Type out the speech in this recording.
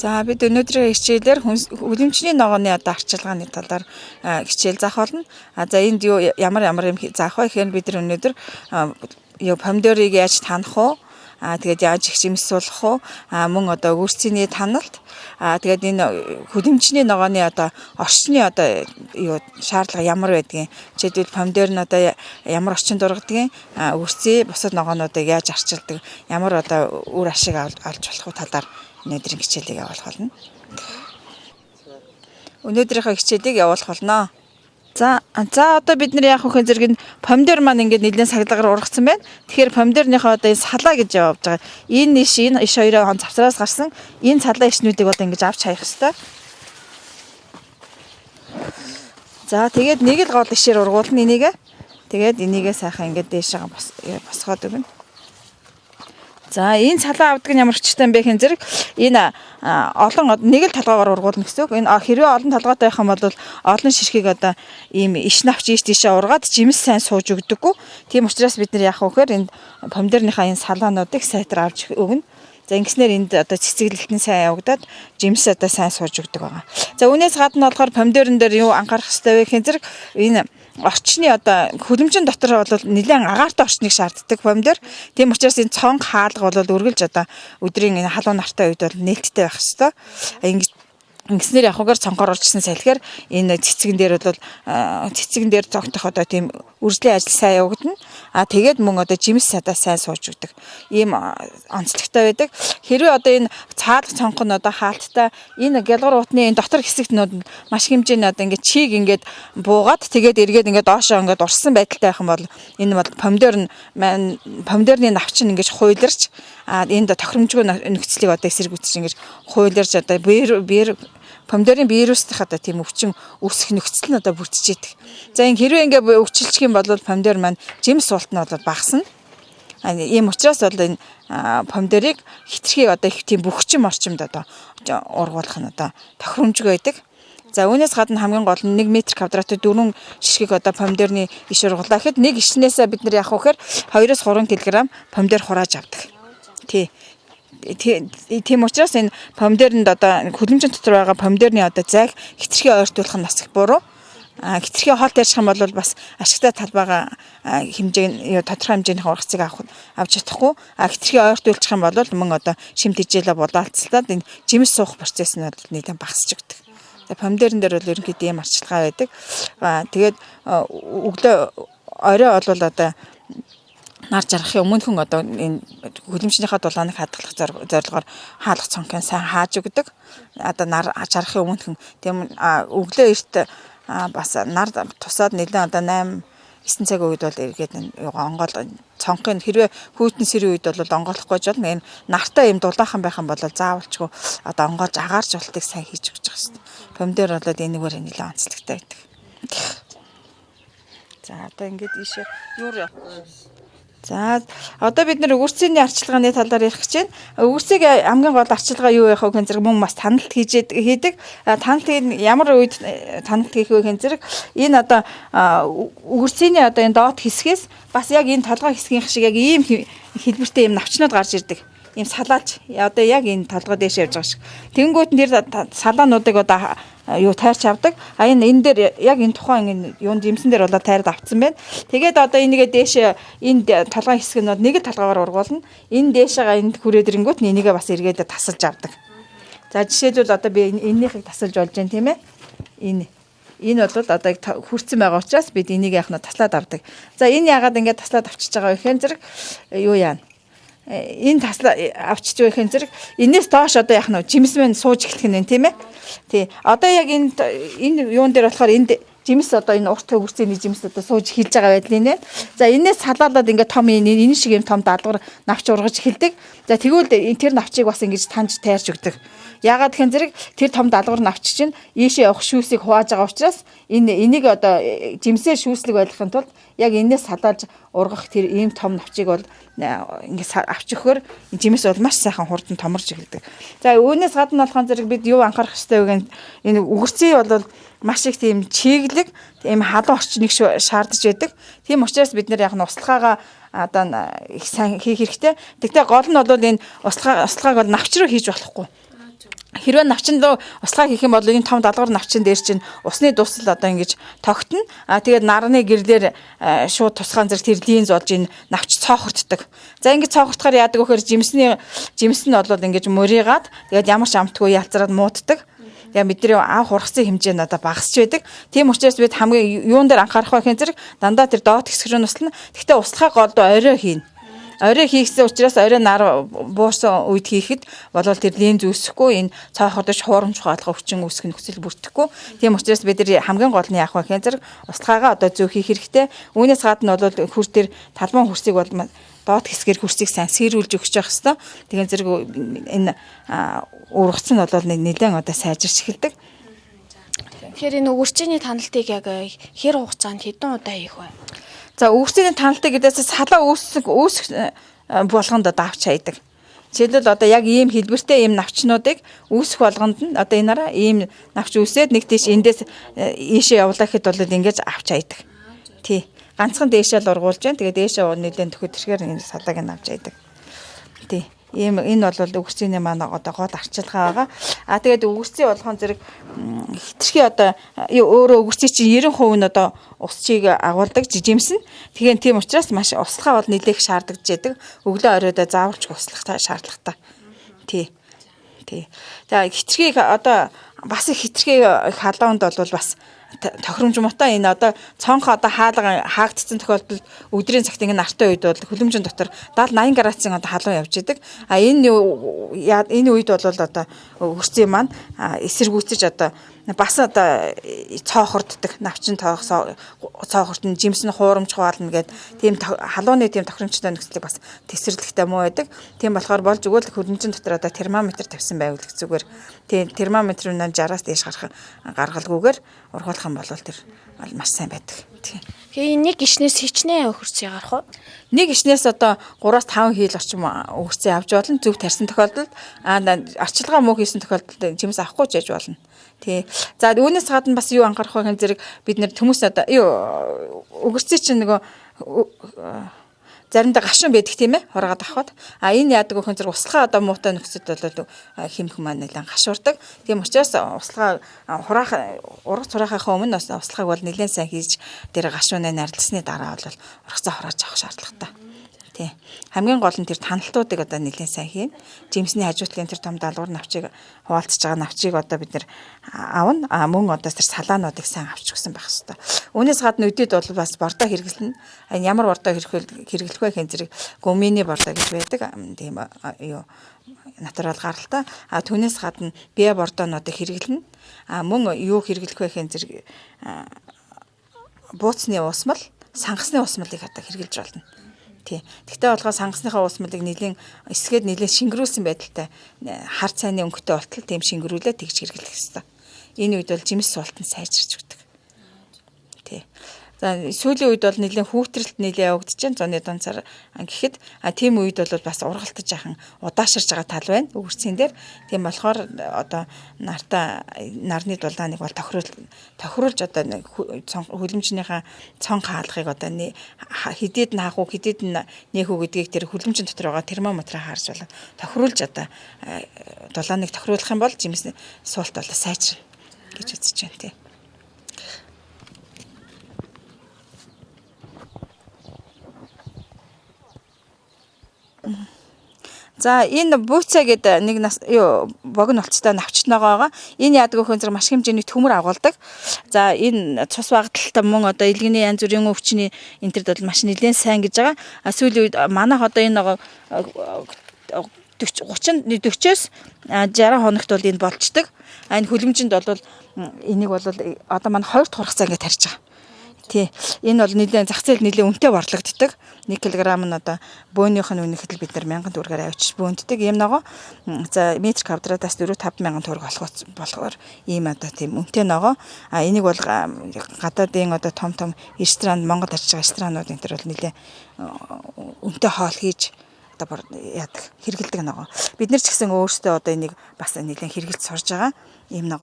За бид өнөөдрийн хичээлээр хүлэмжний ногооны одоо арчилгааны талаар хичээл заах болно. За энд юу ямар юм заах вэ гэхээр бид өнөөдөр помидорыг яаж танах уу? Тэгээд яаж их жимсүүлэх үү? Мөн одоо үрцэний таналт. Тэгээд энэ хүлэмжний ногооны одоо орчны одоо шаардлага ямар байдгийг. Жишээлбэл помидор нь одоо ямар орчинд ургадгийг, үрцээ бусад ногоонуудыг яаж арчилдаг, ямар одоо үр ашиг олж болох талаар өнөөдрийн хичээлийг явуулах болно. Өнөөдрийнхөө хичээлийг явуулах болно. За одоо бид нар яах вэ зэрэг помидор маань ингээд нэлээд саглагаар ургацсан байна. Тэгэхээр помидорныхоо одоо энэ салаа гэж явуулж байгаа. Энэ иш хоёроо завсраас гарсан энэ салаа ишнүүдийг одоо ингэж авч хаях ёстой. За тэгээд нэг л гол ишээр ургуулна энийг. Тэгээд энийгээ сайхан ингээд дээшээ босгоод өгнө. За энэ салаа авдаг нь ямар хүчтэй юм бэ гэх зэрэг энэ олон нэг л талгаагаар ургуулна гэсэн үг. Энэ хэрвээ олон талгаатай байх юм бол олон ширхгийг одоо ийм иш навч ийш тийшээ ургаад жимс сайн сууж өгдөггүй. Тийм учраас бид нар яах вэ гэхээр энэ помидорныхаа энэ салаануудыг сайтар авч өгнө. За ингэснээр энд одоо цэцэглэлт нь сайн явагдаад жимс одоо сайн сууж өгдөг байгаа. За үүнээс гадна болохоор помидорн дээр юу анхаарах хэрэгтэй вэ гэх зэрэг энэ орчны одоо хүлэмжийн дотор бол нэлээд агаартай орчныг шаарддаг помидор. Тийм учраас энэ цонх хаалга бол үргэлж одоо өдрийн энэ халуун нартай үед бол нээлттэй байх ёстой. Ингэснээр явахгаар цонхоор орчсон салхиар энэ цэцгэн дээр бол цэцгэн дээр цогтох одоо тийм үржлийн ажил сайн явагдана. Тэгээд мөн одоо жимс садаа сайн сууж өгдөг. Ийм онцлогтой байдаг. Хэрвээ одоо энэ цаалах цонх нь одоо хаалттай энэ гялгар уутны энэ дотор хэсэгт нь маш хэмжээний одоо ингээд чийг ингээд буугаад тэгээд эргээд ингээд доошоо ингээд урсан байдалтай байх юм бол энэ бол помидорны навч нь ингээд хуйларч энд тохиромжгүй нөхцөлийг одоо эсрэг үүсэж ингэж хуйларч одоо помидорын вирусных одоо тийм өвчин үүсэх нөхцөл нь одоо бүрдчихэд. За энэ хэрвээ ингээ өвчлчих юм бол помидор маань жимс суулт нь бол багасна. Ийм учраас бол энэ помидорыг хитрхийг одоо их тийм бөхчим орчимд одоо ургуулах нь одоо тохиромжгүй байдаг. За үүнээс гадна хамгийн гол нь 1 м квадратын 4 ширхгийг одоо помидорны иш ургуулаа гэхэд нэг ишнээсээ бид нар яах вэ гэхээр 2-3 кг помидор хурааж авдаг. Тийм учраас энэ помидорнд одоо хүлэмжийн дотор байгаа помидорны одоо зайг хитрхи ойртуулах нь бас их буруу. Хитрхи хоол тарьчих юм бол бас ашигтай талбайгаа хэмжээ тодорхой хэмжээнийхээ ургацыг авч чадахгүй. Хитрхи ойртуулчих юм бол мөн одоо шимт хижээлээ болоолцолтоод энэ жимс суух процесс нь нэлээд багасч өгдөг. За помидорн дээр бол ерөнхийдөө ийм арчилгаа байдаг. Тэгээд өглөө орой бол одоо нар жаргахын өмнөхөн одоо энэ хүлэмжнийхээ дулааныг хадгалах зорилгоор хаалга цонхыг сайн хааж өгдөг. Одоо нар жаргахын өмнөхөн тийм өглөө эрт бас нар тусаад нэлээд одоо 8-9 цагийн үед бол эргээд онгол цонхын хэрвээ хүйтэн сэрийн үед бол онгоолохгүй жол энэ нартай юм дулаахан байх юм бол заавалчгүй одоо онгоолж агаарч болтыг сайн хийж өгч байгаа шүү дээ. Помидор болоод энэгээр нэлээд онцлогтой байдаг. За одоо ингээд ийшээ юур. За одоо бид нэр үрцээний арчилгааны талаар ярих гэж байна. Үрцээг хамгийн гол арчилгаа юу байх вэ гэх зэрэг мөн бас таналт хийдэг. Таналтыг ямар үед таналт хийх вэ гэх зэрэг энэ одоо үрцээний одоо энэ доод хэсгээс бас яг энэ толгой хэсгийн шиг яг ийм хэлбэртэй ийм навчнууд гарч ирдэг. Ийм салаалж одоо яг энэ толгой дээш явж байгаа шиг. Тэнгүүт нэр салаануудыг одоо тайрч авдаг. Энэ дээр яг энэ тухайн энэ юунд жимсэн дээр болоо тайрд авцсан байна. Тэгээд одоо энийгээ дээш энд толгой хэсэг нь нэг л толгойгоор ургуулна. Энэ дээшээгаа энд хүрээд ирэнгүүт энийгээ бас эргээд тасалж авдаг. За жишээлбэл одоо би энэнийхийг тасалж болж байна тийм ээ. Энэ бол одоо хүрцэн байгаа учраас бид энийг яах нь таслаад авдаг. За энэ яагаад ингээд таслаад авчиж байгаа вэ гэхээр зэрэг юу яана. Энэ таслаа авчиж байхын зэрэг энэс доош одоо яах нь жимс мэн сууж эхлэх нь тийм ээ. Тий. Одоо яг энэ юун дээр болохоор энд жимс одоо энэ урт хөвгөрцөний жимс одоо сууж эхэлж байгаа байдлын нэ. За энэс салаалаад ингээд том энэ шиг юм том даалгавар навч ургаж эхэлдэг. За тэгвэл тэр навчийг бас ингэж таньж тайрч өгдөг. Яагаад гэхэн зэрэг тэр том даалгавар навч чинь ийшээ явах шүүсийг хувааж байгаа учраас энийг одоо жимсээр шүүслэг байлгахын тулд яг энэс салаалж ургах тэр ийм том навчийг бол ингээд авч өгөхөөр жимс бол маш сайхан хурдан томорж эхэлдэг. За үүнээс гадна болохын зэрэг бид юу анхаарах хэрэгтэй вэ гэвэл энэ үгэрцээ бол маш их тийм чиглэг, тийм халуун орчныг шаардж байдаг. Тийм учраас бид нэр яг нь услахаагаа одоо их сайн хийх хэрэгтэй. Тэгтээ гол нь бол энэ услахааг бол навч руу хийж болохгүй. Хэрвээ навчин руу услага хийх юм бол энэ том даалгавар навчин дээр чинь усны дуусал одоо ингэж тогтно. Тэгээд нарны гэрлэр шууд тусгаан зэрэг тэр линз болж энэ навч цоохорддог. За ингэж цоохордохоор яадаг вэхээр жимс нь бол ингэж мөрийгаад тэгээд ямар ч амтгүй ялцраад мууддаг. Тэгээ бидний аав хургацсан хэмжээ нь одоо багасч байдаг. Тийм учраас бид хамгийн юун дээр анхаарах байх юм зэрэг дандаа тэр доод хэсэг рүү нуслана. Гэхдээ услахаа голдоо орой хийнэ. Орой хийхсэн учраас орой нар буусан үед хийхэд болвол тэр линз үүсэхгүй энэ цоохордож хуурамч хаалга өвчин үүсэх нөхцөл бүрдэхгүй. Тийм учраас бид нар хамгийн гол нь яах вэ гэхээр услахаагаа одоо зөв хийх хэрэгтэй. Үүнээс гадна бол хурц тэр талбайн хурцыг бол доод хэсгээр хурцыг сайн сэрүүлж өгч явах хэрэгтэй. Тэгэхээр зэрэг энэ ургац нь бол нэлээд одоо сайжирч эхэлдэг. Тэгэхээр энэ үрчээний таналтыг яг хэр хугацаанд хэдэн удаа хийх вэ? За үүсгийн таналтыг гэдээс салаа үүсэх болгонд одоо авч хайдаг. Жишээлбэл одоо яг ийм хэлбэртэй ийм навчнуудыг үүсэх болгонд нь одоо энаараа ийм навч үүсээд нэг тийш эндээс ийшээ явуулаа гэхэд бол ингэж авч хайдаг. Тий. Ганцхан дээшээ л ургуулж байна. Тэгээ дээшээ нэлээд төхөөрхөр энэ салааг нь авч хайдаг. Тий. Энэ бол үгсийн маань одоо гол арчилгаа байгаа. Тэгээд үгсийн болгоон зэрэг хитрхи одоо өөрөө үгсийн чинь 90% нь одоо усчийг агуулдаг жижимсэн. Тэгэхээр тийм учраас маш услахаа бол нэлээх шаардагдж байдаг. Өглөө оройдоо зааварч услах шаардлагатай. Тий. За хитрхи одоо бас их хитрхи халуунд бол бас тохиромж муутай энэ одоо цонх одоо хаалга хаагдсан тохиолдолд өдрийн цагт ингэ нартай үед бол хөлөмжийн дотор 70-80 градусын одоо халуун явж идэг. Энэ үед бол одоо өрцөө маань эсэргүүцэж одоо бас одоо цоохорддог навчин цоохордно жимс нь хуурамч хаална гэд тийм халууны тийм тохиромжтой нөхцөлийг бас тесрэрлэгтэй муу байдаг. Тийм болохоор болж өгвөл хөлөмжийн дотор одоо термометр тавьсан байвал зүгээр. Тийм термометрын 60-аас дээш гаргалгүйгээр ургуулах юм бол тэр маш сайн байдаг. Тэгээ нэг гишнээс хичнээн хөрцөө гарах уу? Нэг гишнээс одоо 3-5 хил орчим хөрцөө авч болно. Зөв тарьсан тохиолдолд арчилгаа муу хийсэн тохиолдолд жимс авахгүй ч яж болно. Тий. За үүнээс гадна бас юу анхаарах вэ гэхээр бид нэр хүмүүс одоо өгөрцөө чинь нөгөө заримдаа гашуун байдаг тийм ээ хургаад авахд. Энэ яадаг вэ гэхээр услахаа одоо муутай нөхцөд бол хэмх маань нэлээд гашуурдаг. Тийм учраас услахаа ургац хураахаа өмнө бас услахааг бол нэлээд сайн хийж тэр гашуунаа нарилсны дараа бол ургацаа хурааж авах шаардлагатай. Тий. Хамгийн гол нь тэр таналтуудыг одоо нэлээд сайн хийн. Жимсний хажуутлын тэр том даалгавар навчийг хуваалцж байгаа навчийг одоо бид нэр аавна. Мөн одоо тэр салаануудыг сайн авч өгсөн байх хэрэгтэй. Үүнээс гадна өдөд бол бас бордоо хэрэглэнэ. Ямар бордоо хэрэглэх вэ гэхин зэрэг гумины бордоо гэж байдаг. Тийм натурал гаралтай. Түүнээс гадна бие бордоонуудыг хэрэглэнэ. Мөн юу хэрэглэх вэ гэхин зэрэг бууцны уусмал, сангасны уусмалыг одоо хэрэглэж болно. Тий. Тэгтээ болгоо сангасныхаа уусмалыг эсгээд нэлээд шингэрүүлсэн байдалтай хар цайны өнгөтэй болтол тийм шингэрүүлээ тэгж хэрэглэх хэрэгтэй. Энэ үед бол жимс суултанд сайжирч өгдөг. Тий. За сүүлийн үед бол нэлээд хүүтрэлт нэлээд явагдаж байна. Зуны дунцаар гэхэд тийм үед бол бас ургалтаж яхан удааширж байгаа тал байна. Өгөрцийн дээр. Тийм болохоор одоо нарны дулааныг бол тохируулж одоо хөлөмжнийхаа цонх хаалгыг одоо хэдийд нь хаах уу хэдийд нь нээх үү гэдгийг тэр хөлөмжийн дотор байгаа термометраар харж болоо тохируулж одоо дулааныг тохируулах юм бол жимс суулт бол сайжрна гэж үзэж байна тий. За энэ бууцаа гэдэг нэг богино олцтой навчтайгаа энэ яадаг вэ гэхээр маш хэмжээний төмөр агуулдаг. За энэ цус багталтай мөн одоо илгэний янз бүрийн өвчний энэ төр бол маш нэлээд сайн гэж байгаа. Сүүлийн үед манайх одоо энэ 40-40-с 60 хоногт бол энэ болцдог. Энэ хөлөмжинд бол энийг бол одоо манай 2 дахь хургацаа ингэ тарьж байгаа. Тий. Энэ бол нэлээд зах зээл нэлээд үнэтэй борлогддог. 1 кг нь одоо бөөнийг нь үнэхээр бид нар 1000 төгрөгөөр авчиж бөөнддөг юм ногоо. За метр квадратаас 4-5 мянган төгрөг болохоор ийм одоо тийм үнэтэй ногоо. Энийг бол гадаадын одоо том ресторан Монгол арч байгаа ресторанууд энэ төр бол нэлээд үнэтэй хоол хийж одоо яадаг хэрэгэлдэг ногоо. Бид нар ч гэсэн өөрсдөө одоо энийг бас нэлээд хэрэгэлж сурж байгаа юм ногоо.